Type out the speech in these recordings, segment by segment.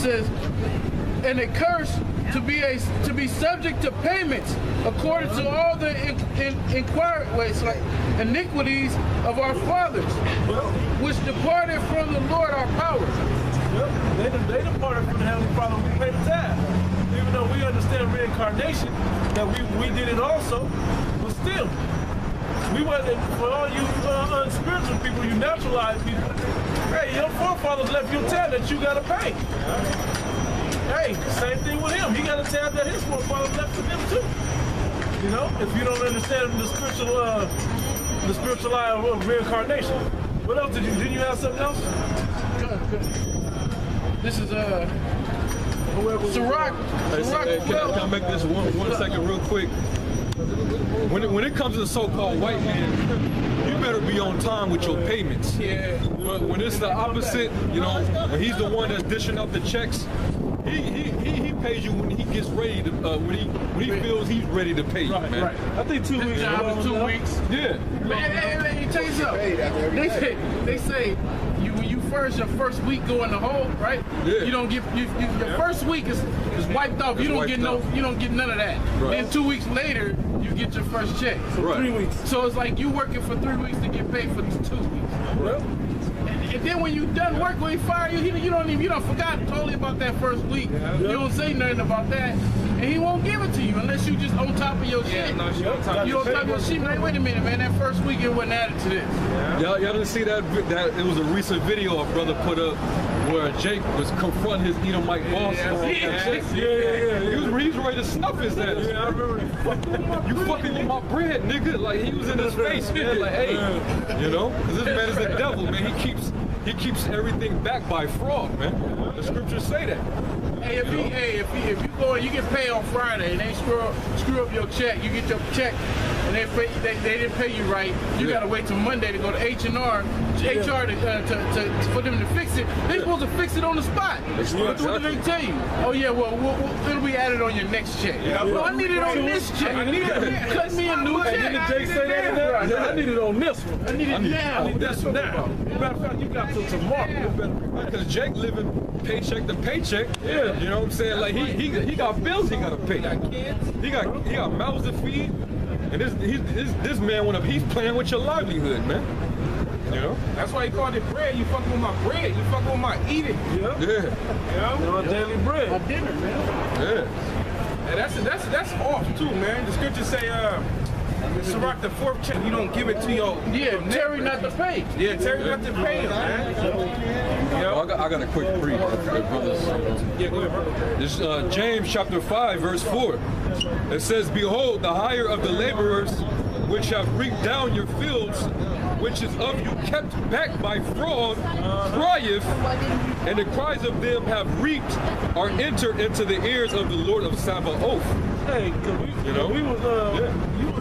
says, and a curse to be subject to payments according to all the iniquities of our fathers, which departed from the Lord our power. They departed from the Heavenly Father. We paid the tithe. Even though we understand reincarnation, that we did it also, but still, we wasn't, for all you unspiritual people, you naturalized people, hey, your forefathers left you a tab that you gotta pay. Hey, same thing with him. He got a tab that his forefathers left to him too. You know, if you don't understand the spiritual lie of reincarnation. What else did you have something else? This is Sirach. Can I make this one second real quick? When it comes to the so-called white man, you better be on time with your payments. Yeah. But when it's the opposite, you know, when he's the one that's dishing up the checks, he pays you when he gets ready to when he feels he's ready to pay you, man. Right. I think 2 weeks. Job is 2 weeks. Yeah. Hey, tell you something. They say your first week go in the hole, right? Yeah. You don't get your first week is wiped off. You don't get none of that. Right. Then 2 weeks later, you get your first check. So 3 weeks. So it's like you working for 3 weeks to get paid for 2 weeks. Well, and then when you done work, when he fire you, you don't forgot totally about that first week. Yeah. You don't say nothing about that, and he won't give it to you unless you just on top of your shit. No, you on top of You on top of your shit. Like, wait a minute, man. That first week it wasn't added to this. Y'all didn't see that? It was a recent video a brother put up where Jake was confronting his Edomite boss. yeah. He was ready to snuff his ass. Yeah, I remember that. You fucking with my bread, nigga. Like, he was in his face, man. Like, hey, you know, because this man is the devil, man. He keeps everything back by fraud, man. The scriptures say that. Hey, if you go and you get paid on Friday and they screw up your check, you get your check and they didn't pay you right, you gotta wait till Monday to go to HR for them to fix it. They're supposed to fix it on the spot. What do they tell you? Oh yeah, well it'll be added on your next check. Well, I need it on this check. I need it. Cut me a new check. Didn't Jake say that? I need it on this one. I need it now. I need this one now. Matter of fact, you got till tomorrow. Because Jake living paycheck to paycheck. Yeah. You know what I'm saying? Like, he got bills he gotta pay. He got mouths to feed. And this man he's playing with your livelihood, man. You know? That's why he called it bread. You fucking with my bread. You fucking with my eating. Yeah. Yeah. You know, daily bread. My dinner, man. Yeah. And that's off too, man. The scriptures say, Sirach, the 4th check, you don't give it to your Terry not to pay. Yeah, Terry not to pay him, man. Well, I got a quick brief. Yeah, go ahead, bro. This James chapter 5, verse 4. It says, "Behold, the hire of the laborers which have reaped down your fields, which is of you kept back by fraud, crieth, and the cries of them have reaped are entered into the ears of the Lord of Sabaoth." Hey,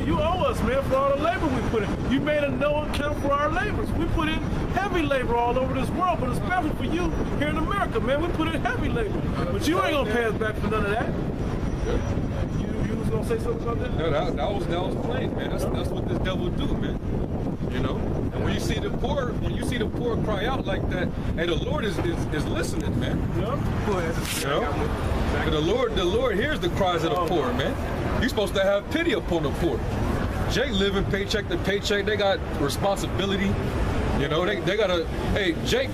you owe us, man, for all the labor we put in. You made a no account for our labors. We put in heavy labor all over this world, but especially for you here in America, man. We put in heavy labor. But you ain't gonna pay us back for none of that. You was gonna say something about that? No, that was plain, man. That's what this devil do, man. You know? And when you see the poor cry out like that, hey, the Lord is listening, man. Yeah. Go ahead. You know? And the Lord hears the cries of the poor, man. You're supposed to have pity upon the poor. Jake living paycheck to paycheck. They got responsibility. You know, they gotta. Hey, Jake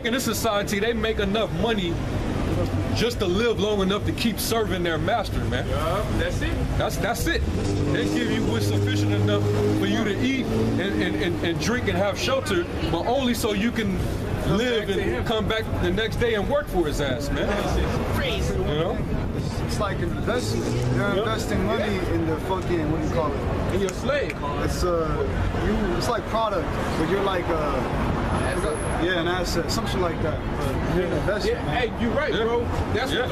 in this society, they make enough money just to live long enough to keep serving their master, man. Yeah, that's it. That's it. They give you what's sufficient enough for you to eat and drink and have shelter, but only so you can live and come back the next day and work for his ass, man. Crazy. You know? It's like an investment. You're investing money in the fucking, what do you call it? And you're a slave. It's like product, but you're like an asset, something like that. But you're an investment. Yeah, hey, you're right, bro. That's what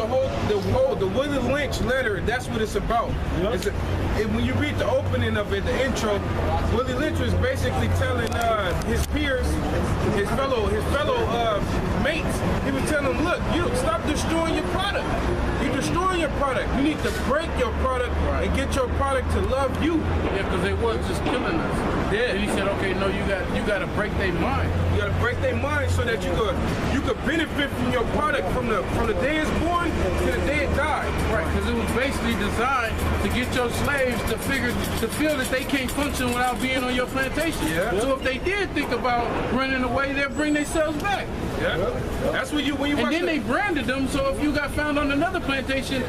the Willie Lynch letter. That's what it's about. When you read the opening of it, the intro, Willie Lynch was basically telling his peers, his fellow mates. He was telling them, look, you stop destroying your product. You're destroying your product. You need to break your product and get your product to love you. Yeah, because they was just killing us. Yeah. And he said, okay, no, you got to break their mind. You gotta break their mind so that you could benefit from your product from the day it's born to the day it dies. Right, because it was basically designed to get your slaves to feel that they can't function without being on your plantation. Yeah. So if they did think about running away, they'll bring themselves back. Yeah. That's when you watch And then they branded them, so if you got found on another plantation,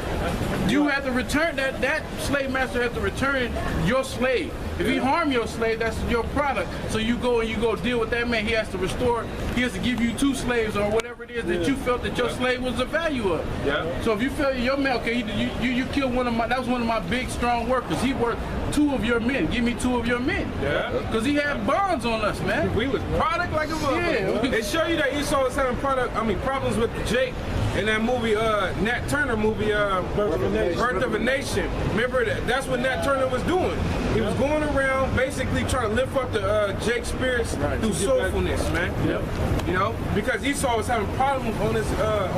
you have to return that slave master has to return your slave. If he harm your slave, that's your product. So you go deal with that man. He has to restore. He has to give you 2 slaves or whatever it is that you felt that your slave was the value of. Yeah. So if you feel your man, okay, you killed that was one of my big strong workers. He worked 2 of your men. Give me 2 of your men. Yeah. Because he had bonds on us, man. We was product like a motherfucker. Yeah. They show you that Esau was having problems with Jake in that movie, Nat Turner movie, Birth of a Nation. Remember that? That's what Nat Turner was doing. He was going around basically trying to lift up the Jake's spirits through soulfulness, man. Yep. You know, because Esau was having problems on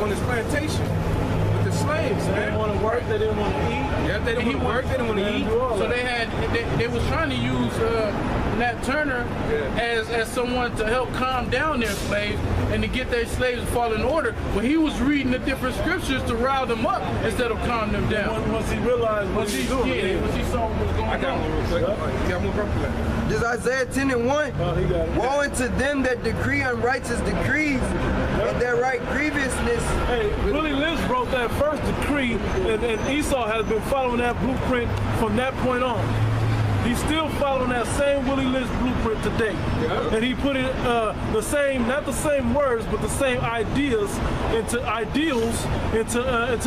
his plantation with the slaves, man. They didn't want to work. They didn't want to eat. Yeah, they didn't want to work. They didn't want to eat. So they was trying to use Nat Turner as someone to help calm down their slaves and to get their slaves to fall in order. When he was reading the different scriptures to rile them up instead of calm them down. Once he realized what he was doing. Once he saw what was going I got on. one real quick. You got more purple left. This Isaiah 10 and 1. Oh, he got it. Woe unto them that decree unrighteous decrees and that write grievousness. Hey, Willie Lynch wrote that first decree, and Esau has been following that blueprint from that point on. He's still following that same Willie Lynch blueprint today. Yeah. And he put it the same, not the same words, but the same ideals into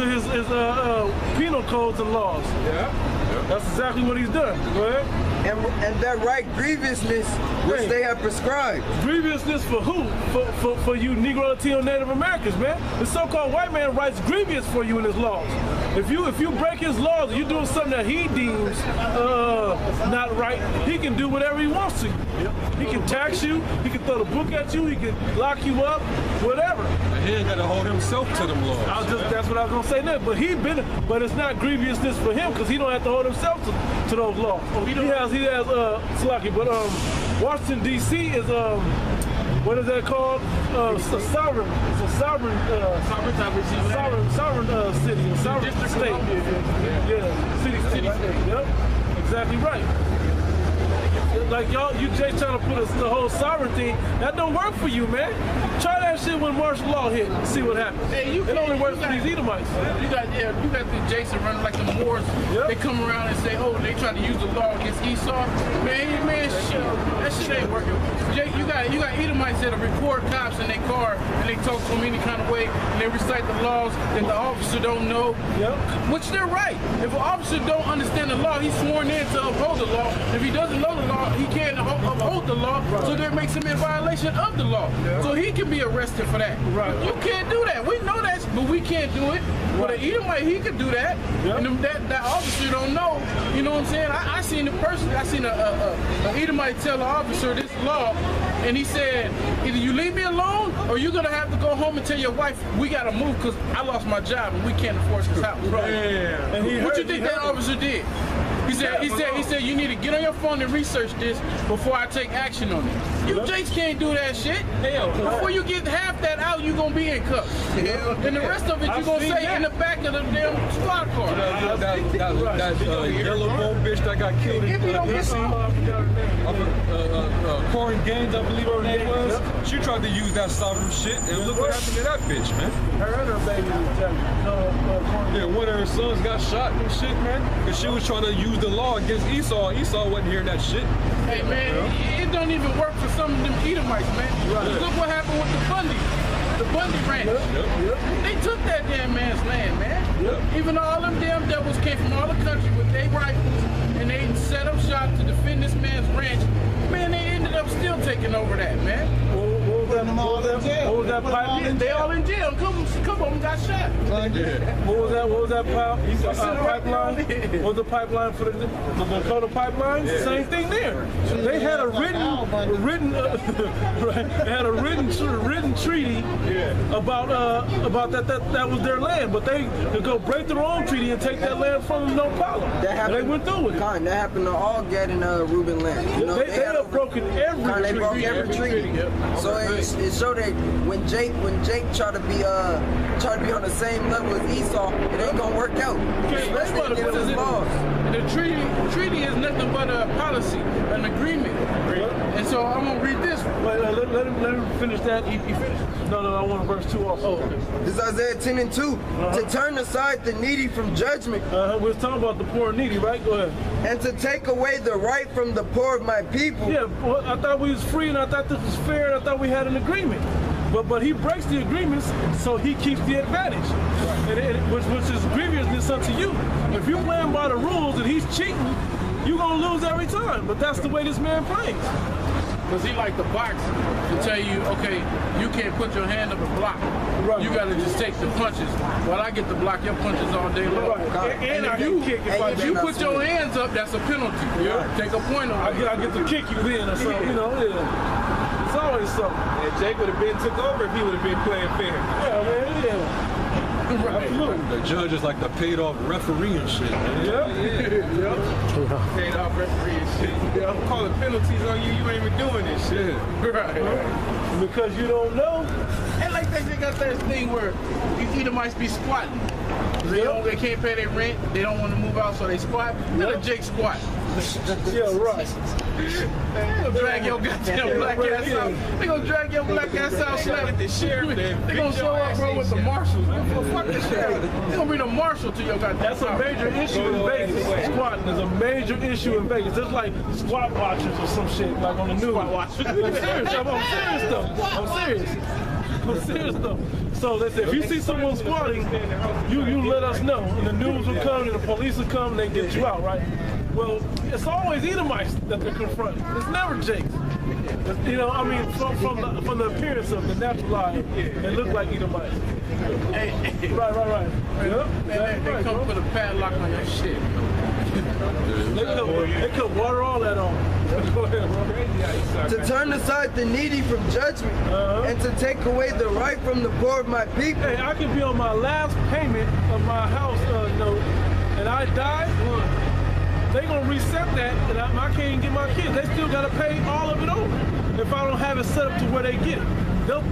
his penal codes and laws. Yeah. That's exactly what he's done. Go ahead. And that right grievousness which they have prescribed. Grievousness for who? For you Negro, Latino, Native Americans, man. The so-called white man writes grievous for you in his laws. If you break his laws, you're doing something that he deems not right, he can do whatever he wants to you. He can tax you, he can throw the book at you, he can lock you up, whatever. And he ain't got to hold himself to them laws. That's what I was gonna say next. But it's not grievousness for him because he don't have to hold himself to those laws. He has Slocky, but Washington D.C. is what is that called? Sovereign. It's a sovereign city, a sovereign state. Yeah, city. Yep, exactly right. Like y'all, you just trying to put us the whole sovereign thing. That don't work for you, man. Try that shit when martial law hit and see what happens. Hey, it only works for these Edomites. You got the Jason running like the Moors. Yep. They come around and say, oh, they try to use the law against Esau. Man, shit, that shit ain't working. Jake, you got Edomites that record cops in their car and they talk to them any kind of way and they recite the laws that the officer don't know. Yep. Which they're right. If an officer don't understand the law, he's sworn in to uphold the law. If he doesn't know the law, he can't uphold the law, so that makes him in violation of the law. Yeah. So he can be arrested for that. Right. You can't do that. We know that, but we can't do it. Right. But an Edomite, he could do that. Yep. And that officer don't know. You know what I'm saying? I seen a person, an Edomite tell the officer this law, and he said, either you leave me alone, or you're gonna have to go home and tell your wife, we gotta move because I lost my job and we can't afford this house. Right. Yeah. And what you think that officer did? He said, you need to get on your phone and research this before I take action on it. You Jakes can't do that shit. Hell, before you get half that out, you gonna be in cuffs. And the rest of it, you gonna say in the back of the damn squad car. That yellow bone bitch that got killed in Corn Gaines, I believe her name was. She tried to use that sovereign shit, and look what happened to that bitch, man. Her baby was one of her sons got shot and shit, man, because she was trying to use the law against Esau. Esau wasn't hearing that shit. Hey, man, it don't even work for some of them Edomites, man. Right. Look what happened with the Bundy ranch. They took that damn man's land, man. Even though all them damn devils came from all the country with their rifles and they set up shop to defend this man's ranch, man, they ended up still taking over that, man. What was that pipe? They all in jail. Couple of them got shot. What was that pipeline? What was the pipeline for the Dakota pipeline? Yeah. Same thing there. They had a written treaty about that was their land, but they could go break their own treaty and take that land from them, no problem. They went through with it. That happened to all Gad and Reuben land. You know, they have broken every treaty. They broke every treaty. So it showed that when Jake tried to be try to be on the same level as Esau, it ain't gonna work out. Especially against his laws. The treaty is nothing but a policy, an agreement. And so I'm gonna read this. Wait, let him finish that. He finished. No, I want verse 2 also. This is Isaiah 10 and 2. To turn aside the needy from judgment. We was talking about the poor and needy, right? Go ahead. And to take away the right from the poor of my people. Yeah, well, I thought we was free and I thought this was fair and I thought we had an agreement. But he breaks the agreements so he keeps the advantage. Which is grievousness unto you. If you're playing by the rules and he's cheating, you're gonna lose every time. But that's the way this man plays. Because he like the box to tell you, okay, you can't put your hand up and block. Right. You got to just take the punches. While I get to block your punches all day long. Right. And I get kick if you put your hands up, that's a penalty. Yeah. Take a point on it. I get to kick you then or something, you know, yeah. It's always something. Yeah, Jake would have been took over if he would have been playing fair. Yeah, man, yeah. Right. The judge is like the paid off referee and shit, man. Yeah. Paid off referee and shit. Yeah, I'm calling penalties on you. You ain't even doing this shit. Right. Because you don't know. And like they got that thing where these Edomites be squatting. They can't pay their rent. They don't want to move out, so they squat. Let a Jake squat. Yeah, right. They gonna drag your goddamn black ass out. They gonna drag your black ass out, slap the sheriff. They gonna show up, bro, with the marshals. Fuck the sheriff. They gonna bring a marshal to your goddamn That's a major issue in Vegas. Squatting is a major issue in Vegas. It's like squat watchers or some shit, like on the news. I'm serious. I'm serious though. So listen, if you see someone squatting, you let us know. And the news will come and the police will come and they get you out, right? Well, it's always Edomites that they're confronting. It's never Jakes. You know, I mean, from the appearance of the natural eye, they look like Edomites. Right. Yep. They come put a padlock on your shit. They could water all that on. Go ahead, bro. To turn aside the needy from judgment. And to take away the right from the poor of my people. Hey, I could be on my last payment of my house note, and I die. They gonna reset that, and I can't even get my kids. They still gotta pay all of it over if I don't have it set up to where they get it.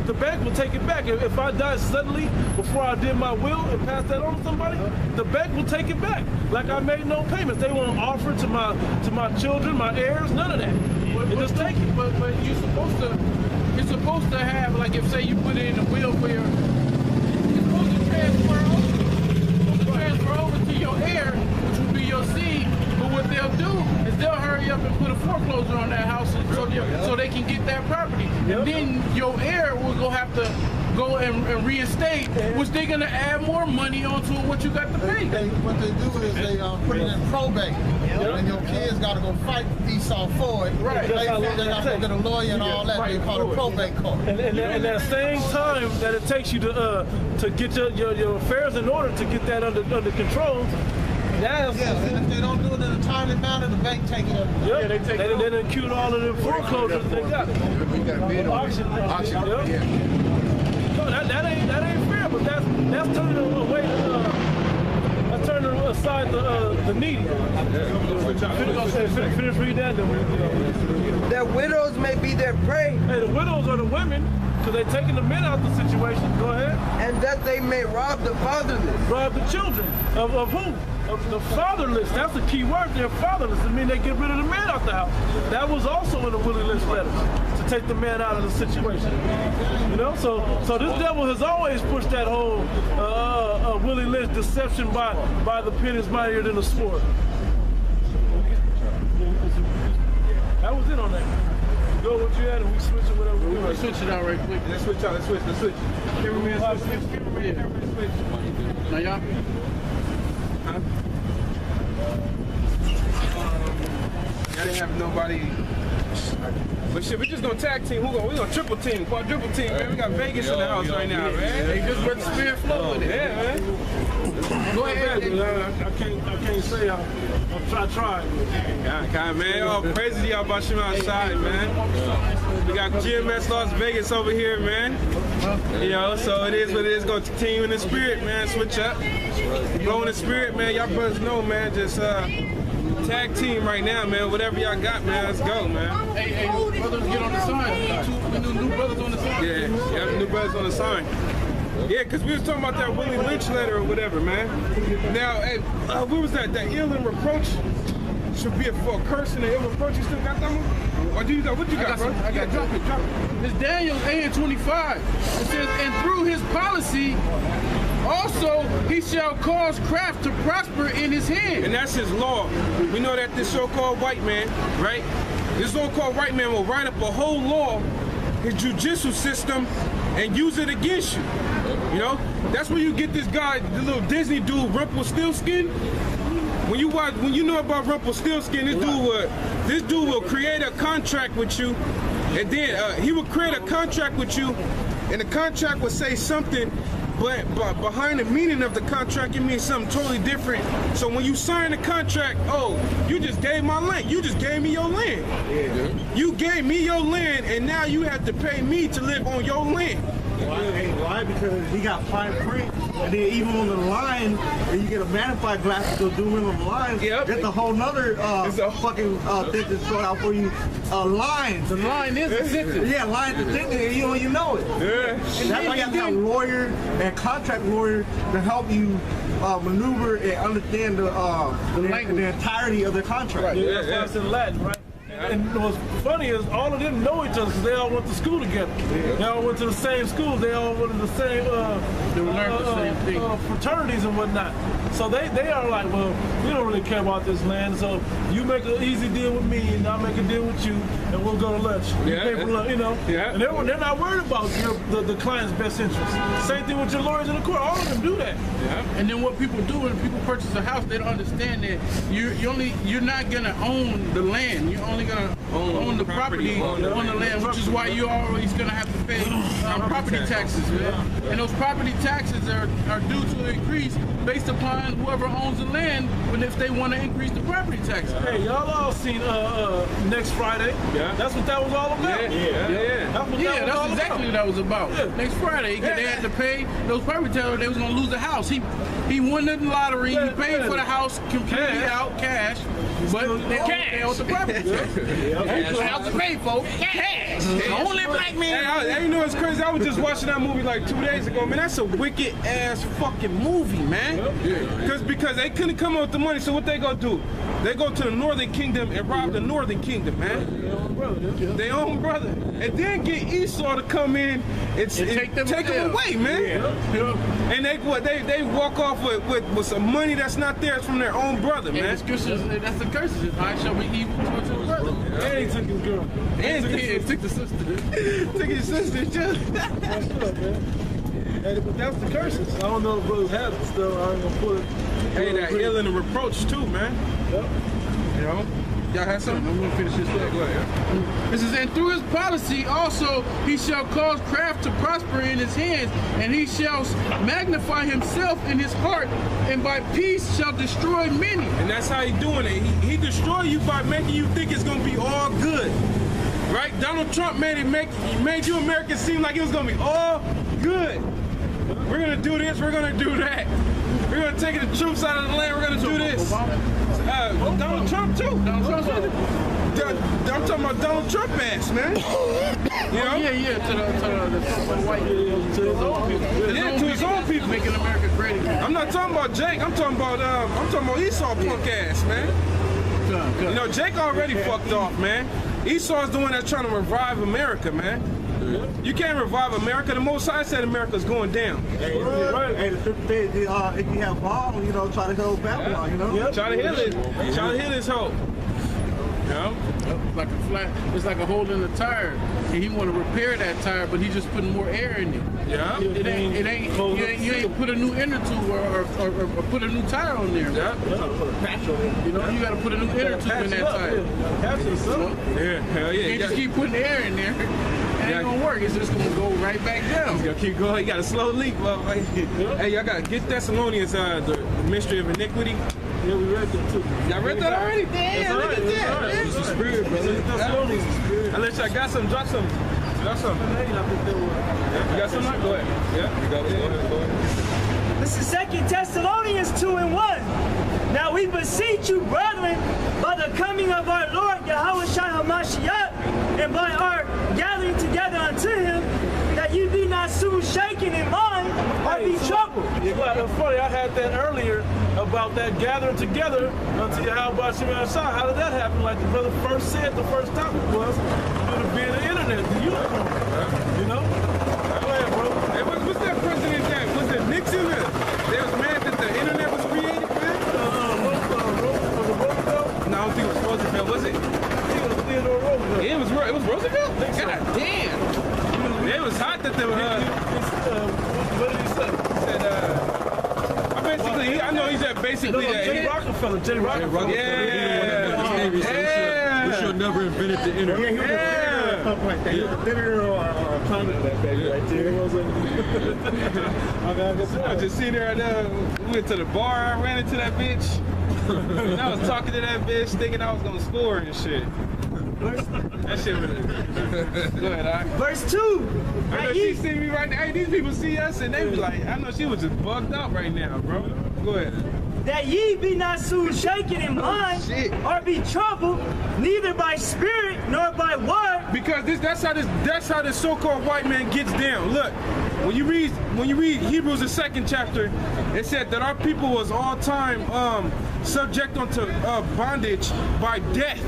The bank will take it back. If I die suddenly before I did my will and pass that on to somebody, the bank will take it back. Like I made no payments. They won't offer to my children, my heirs, none of that. They just take it. But you're supposed to have, like, if say you put it in the will for you're supposed to transfer over to your heir, which will be your seed. But what they'll do is they'll hurry up and put a foreclosure on that house so they can get that property. And then your heir will have to go and reinstate, which they're going to add more money onto what you got to pay. What they do is they put it in probate. And your kids got to go fight Esau for it. Right. They got to go get a lawyer and all that. They call it probate court. And that same time that it takes you to get your affairs in order to get that under control, and if they don't do it in a timely manner, the bank take it up. Yeah, they done queued all of the foreclosures they got. Auction. No, that ain't fair, but that's turning away. That's turning aside the needy. Finish reading that. That widows may be their prey. Hey, the widows are the women. Because they're taking the men out the situation. Go ahead. And that they may rob the fatherless. Rob the children. Of who? Of the fatherless. That's the key word. They're fatherless. I mean, they get rid of the man out the house. That was also in the Willie Lynch letters. To take the man out of the situation. You know? So this devil has always pushed that whole Willie Lynch deception by the pen is mightier than the sword. That was it on that. Go what you had and we switch it whatever we do. Let's switch it out right quick. Let's switch. Cameraman switch. Now y'all. I didn't have nobody. But shit, we just gonna tag team. We gonna triple team, quadruple team, man. We got Vegas in the house right now, man. They just let the spirit flow with it. Yeah, man. Go ahead. I can't say I'm trying. God, man. Oh, praise to y'all about Shema outside, man. We got GMS Las Vegas over here, man. You know, so it is what it is. Gonna continue in the spirit, man. Switch up. Blow in the spirit, man. Y'all brothers know, man. Just tag team right now, man. Whatever y'all got, man. Let's go, man. Hey, brothers, get on the sign. New brothers on the sign. Yeah, new brothers on the sign. Yeah, because we was talking about that Willie Lynch letter or whatever, man. Now, hey, what was that? That ill and reproach should be for a curse and an ill reproach. You still got that one? Or do you got, what you got, bro? I got drop it. It's Daniel 8:25. It says, and through his policy, also he shall cause craft to prosper in his hand. And that's his law. We know that this so-called white man, right? This so-called white man will write up a whole law, his judicial system, and use it against you. You know? That's where you get this guy, the little Disney dude, Rumpelstiltskin. When you know about Rumpelstiltskin, this dude will create a contract with you, and then he will create a contract with you, and the contract will say something, but behind the meaning of the contract, it means something totally different. So when you sign the contract, oh, you just gave my land. You just gave me your land. Yeah. You gave me your land, and now you have to pay me to live on your land. Why? Because he got fine print, and then even on the line, and you get a magnifying glass to go zoom in on the line. Yep. That's a whole nother fucking thing to sort out for you. Lines. The line is addictive. Yeah, lines addictive, and you don't even know it. Yeah. And that's why you have to have a lawyer and contract lawyer to help you maneuver and understand the entirety of the contract. Right. Yeah, that's why it's in Latin, right? And what's funny is all of them know each other because they all went to school together. They all went to the same schools. They all went to the same they learned the same thing. Fraternities and whatnot. So they are like, well, we don't really care about this land. So you make an easy deal with me, and I'll make a deal with you, and we'll go to lunch. You pay for lunch, you know. Yeah. And they're not worried about the client's best interest. Same thing with your lawyers in the court. All of them do that. Yeah. And then what people do when people purchase a house, they don't understand that you're not gonna own the land. You're only gonna own the property on the land, which is why you're always gonna have to pay property taxes, man. And those property taxes are due to increase based upon whoever owns the land if they want to increase the property taxes. Hey, y'all all seen Next Friday? Yeah. That's what that was all about. Yeah. That's exactly what that was about. Yeah. Next Friday, they had to pay those property taxes. They was gonna lose the house. He won the lottery. He paid for the house completely out cash. But they own the property tax. The house is paid for cash. Only black man. Hey, you know what's crazy? I was just watching that movie like 2 days ago. Man, that's a wicked ass fucking movie, man. Because they couldn't come up with the money. So what they gonna do? They go to the Northern Kingdom and rob the Northern Kingdom, man. Their own brother. And then get Esau to come in and take them away, man. And they walk off with some money that's not theirs from their own brother, man. That's the curses. I shall be evil towards his brother. And he took his girl. And he took the sister. Took his sister, too. But that's the curses. I don't know if brothers have it still. I ain't gonna put it. Hey, that ill and the reproach too, man. Yep. You know? Y'all had something? I'm gonna finish this up. Go ahead. This is, and through his policy also he shall cause craft to prosper in his hands, and he shall magnify himself in his heart, and by peace shall destroy many. And that's how he doing it. He destroy you by making you think it's gonna be all good. Right? Donald Trump made you Americans seem like it was gonna be all good. We're gonna do this, we're gonna do that. We're gonna take the troops out of the land, we're gonna do this. Donald Trump too. I'm talking about Donald Trump ass, man. You know? Yeah, to the white, to his own people. Yeah, to his own people. Making America great again. I'm not talking about Jake, I'm talking about Esau punk ass, man. You know, Jake already fucked off, man. Esau's the one that's trying to revive America, man. You can't revive America. The Most High said America's going down. Hey, the if you have bombs, you know, try to hold Babylon, you know? Yep. Try to heal it. Try to heal his hope. You know? Like a flat, it's like a hole in the tire, and he want to repair that tire, but he's just putting more air in it. Yeah. It ain't. You ain't put a new inner tube or put a new tire on there. Yeah. You know, you got to put a new inner tube in that tire. Yeah, hell yeah. You just keep putting air in there. It ain't gonna work. It's just gonna go right back down. It's gonna keep going. You got a slow leak. Well, hey, y'all got get Thessalonians, the mystery of iniquity. Yeah, we read that too. Y'all read that already? Damn, look at that. It's the spirit, brother. Thessalonians is the spirit. Unless y'all got some, drop some. Drop some. You got some? Go ahead. Yeah, you got it. Go ahead. This is 2 Thessalonians 2:1. Now we beseech you, brethren, by the coming of our Lord Yahweh Shai HaMashiach, and by our gathering together unto him, that that you be not soon shaken in mind or be troubled. Yeah, it's funny. I had that earlier about that gathering together until Yahweh Shemel Shah. How did that happen? Like the brother first said, the first topic was going to be the internet, the unicorn. You know? Go ahead, bro. Hey, what's that president's name? Was it Nixon? They was mad that the internet was created, man? Roosevelt? No, I don't think it was Roosevelt, was it? I think it was Theodore Roosevelt. Yeah, it was Roosevelt? So. God damn. It was hot that they were, what did he say? He said, I know he said basically that. J. Rockefeller. Yeah. We should never invented the internet. Yeah, he was something like that. He was a dinner or a comment that baby right there. I was just sitting there and we went to the bar, I ran into that bitch. And I was talking to that bitch thinking I was gonna score and shit. That shit was go ahead, all right. Verse 2. I know she see me right now. Hey, these people see us and they be like, I know she was just bugged up right now, bro. Go ahead. That ye be not soon shaken in mind or be troubled, neither by spirit nor by word. Because that's how this so-called white man gets down. Look, when you read Hebrews the 2nd chapter, it said that our people was all time subject unto bondage by death.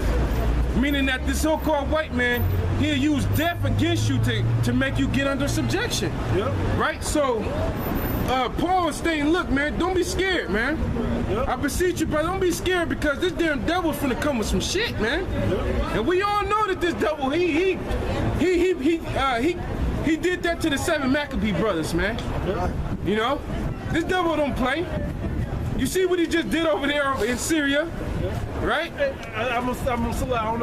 Meaning that this so-called white man, he'll use death against you to make you get under subjection. Yep. Right? So Paul is saying, look, man, don't be scared, man. Yep. I beseech you, brother, don't be scared because this damn devil's finna come with some shit, man. Yep. And we all know that this devil, he did that to the 7 Maccabee brothers, man. Yep. You know, this devil don't play. You see what he just did over there in Syria, right? I don't know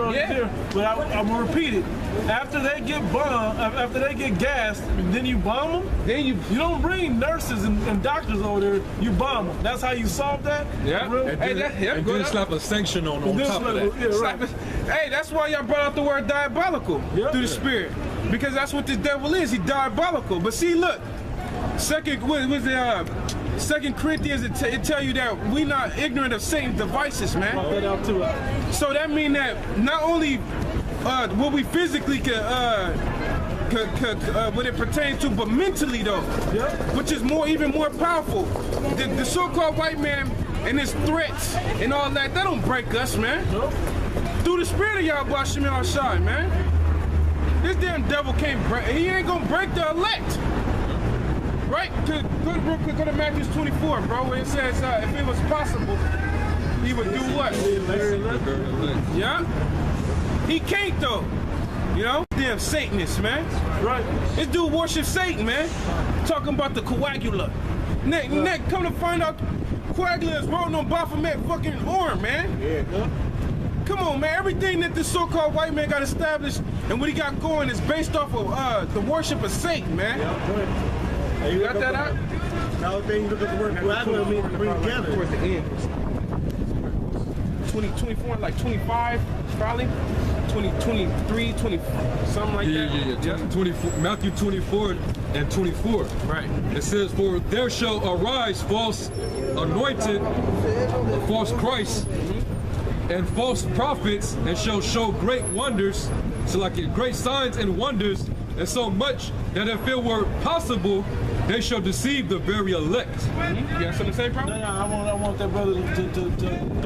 if you hear, but I'm gonna repeat it. After they get bombed, after they get gassed, then you bomb them. Then you don't bring nurses and doctors over there. You bomb them. That's how you solve that. Yeah. And then slap a sanction on top of that. Yeah, right. Hey, that's why y'all brought out the word diabolical through the spirit, because that's what this devil is. He's diabolical. But see, look, 2 Corinthians, it tell you that we not ignorant of Satan's devices, man. So that mean that not only what we physically what it pertains to, but mentally though, which is even more powerful. The so-called white man and his threats and all that don't break us, man. Through the spirit of Yahweh Shemel Shai, man. This damn devil can't break. He ain't gonna break the elect. Right? Go to Matthew 24, bro, where it says if it was possible, he would do what? Yeah? He can't though. You know? Damn Satanists, man. Right. This dude worships Satan, man. Talking about the coagula. Neck, come to find out coagula is rolling on Baphomet fucking arm, man. Yeah. Come on, man. Everything that this so-called white man got established and what he got going is based off of the worship of Satan, man. Yeah, you got that out? Now then you look at the word coagula means to bring together. Towards the end. 24, like 25, probably. 23, 20, something like that. Yeah. 24, Matthew 24 and 24. Right. It says, for there shall arise false anointed, false Christ, and false prophets, and shall show great wonders, so like great signs and wonders, and so much that if it were possible, they shall deceive the very elect. You got something to say, bro? No, I want that brother to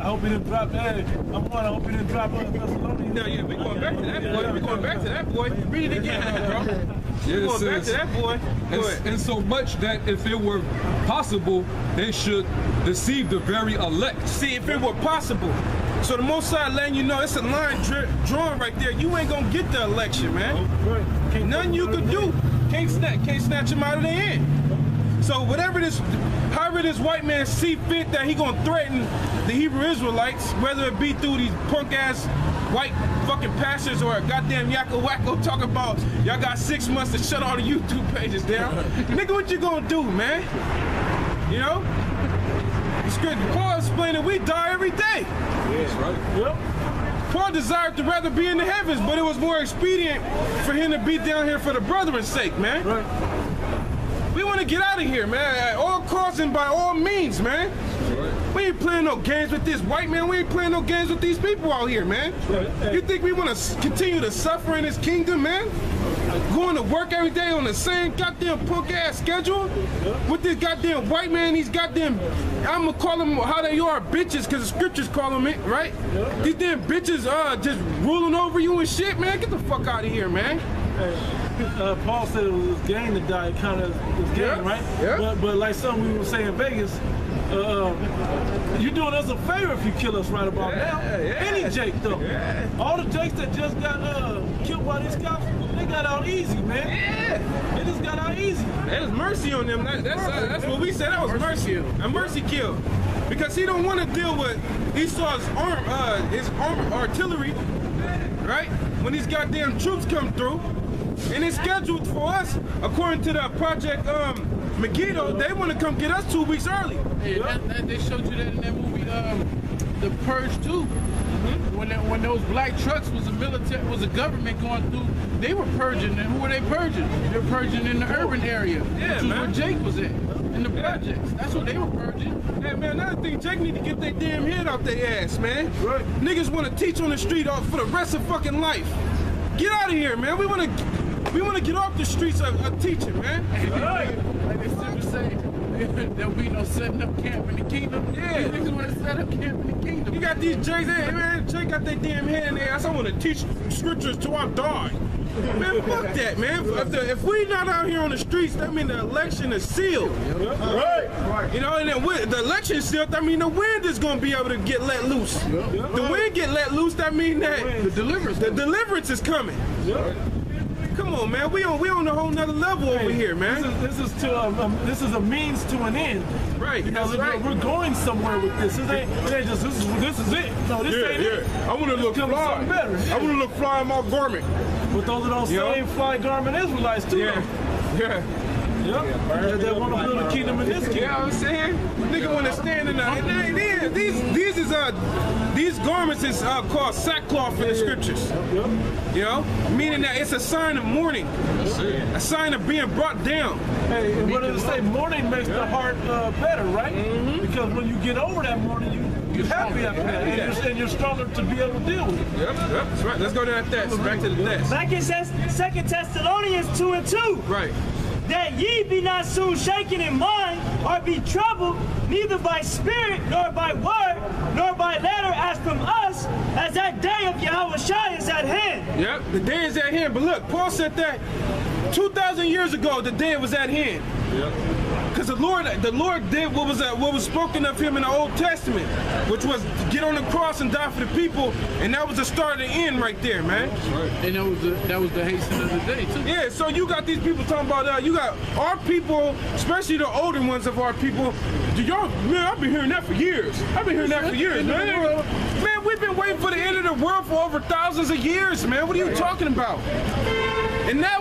I hope he didn't drop that. I hope he didn't drop Thessalonians. No, yeah, we going back to that boy. We going back to that boy. Read it again, bro. Yeah, going back to that boy. And so much that if it were possible, they should deceive the very elect. See, if it were possible. So the Most High letting you know, it's a line drawn right there. You ain't gonna get the election, man. Right. Nothing you could do. Can't snatch him out of their hand. So however this white man see fit that he gonna threaten the Hebrew Israelites, whether it be through these punk ass white fucking pastors or a goddamn yakko wacko talking about y'all got 6 months to shut all the YouTube pages down. Nigga, what you gonna do, man? You know? Paul explained that we die every day. That's right. Yep. Paul desired to rather be in the heavens, but it was more expedient for him to be down here for the brethren's sake, man. Right. We want to get out of here, man, at all costs and by all means, man. Right. We ain't playing no games with this white man. We ain't playing no games with these people out here, man. Right. Hey. You think we want to continue to suffer in this kingdom, man? going to work every day on the same goddamn punk ass schedule with this goddamn white man, these goddamn, I'm gonna call them how they are, bitches, because the scriptures call them it, right? These damn bitches just ruling over you and shit, man. Get the fuck out of here, man. Paul said it was gain to die, kind of was gain, right? Yeah. But like something we were saying in Vegas, you're doing us a favor if you kill us right about now. Any Jake though. All the Jakes that just got killed by these cops, they got out easy, man. They just got out easy. That is mercy on them. That's what we said. That was mercy. A mercy kill. Because he don't want to deal with Esau's his artillery, right? When these goddamn troops come through. And it's scheduled for us, according to the Project Megiddo, they want to come get us 2 weeks early. Hey, they showed you that in that movie, The Purge 2. When those black trucks was a government going through, they were purging. And who were they purging? They were purging in the urban area, which is where Jake was at, in the projects. That's what they were purging. Hey man, another thing, Jake need to get their damn head out their ass, man. Right. Niggas want to teach on the street for the rest of fucking life. Get out of here, man. We want to get off the streets of teaching, man. Like they simply say, there'll be no setting up camp in the kingdom. Yeah. These niggas want to set up camp in the kingdom. You got these Jakes, hey man, Jake got their damn head in their ass. I want to teach scriptures till I die. Man, fuck that, man. If we not out here on the streets, that means the election is sealed. Right. You know, and then the election is sealed, that means the wind is going to be able to get let loose. The wind get let loose, that means that the deliverance is coming. Come on, man. We on a whole nother level over here, man. This is a means to an end. Right. Because we're going somewhere with this. It ain't just this is it. No, this ain't it. I want to look fly. Better. I want to look fly in my garment. But those are those same fly garment Israelites too. Yeah. They want to build a kingdom in this kingdom. You know what I'm saying? Nigga want to stand in these garments is called sackcloth in the scriptures. You know, meaning that it's a sign of mourning, a sign of being brought down. Hey, and what does it say? Mourning makes the heart better, right? Because when you get over that mourning, you're happy after that, and you're stronger to be able to deal with it. Yep, that's right. Let's go to that text. Back to the text. Back in 2 Thessalonians 2:2. Right. That ye be not soon shaken in mind, or be troubled, neither by spirit, nor by word, nor by letter as from us, as that day of Yahushua is at hand. Yep, the day is at hand. But look, Paul said that 2,000 years ago, the day was at hand. Yep. Because the Lord did what was spoken of him in the Old Testament, which was to get on the cross and die for the people, and that was the start of the end right there, man. Right. And that was the hasten of the day too. Yeah, so you got these people talking about you got our people, especially the older ones of our people. Man, I've been hearing that for years. Man, we've been waiting for the end of the world for over thousands of years, man. What are you talking about? And now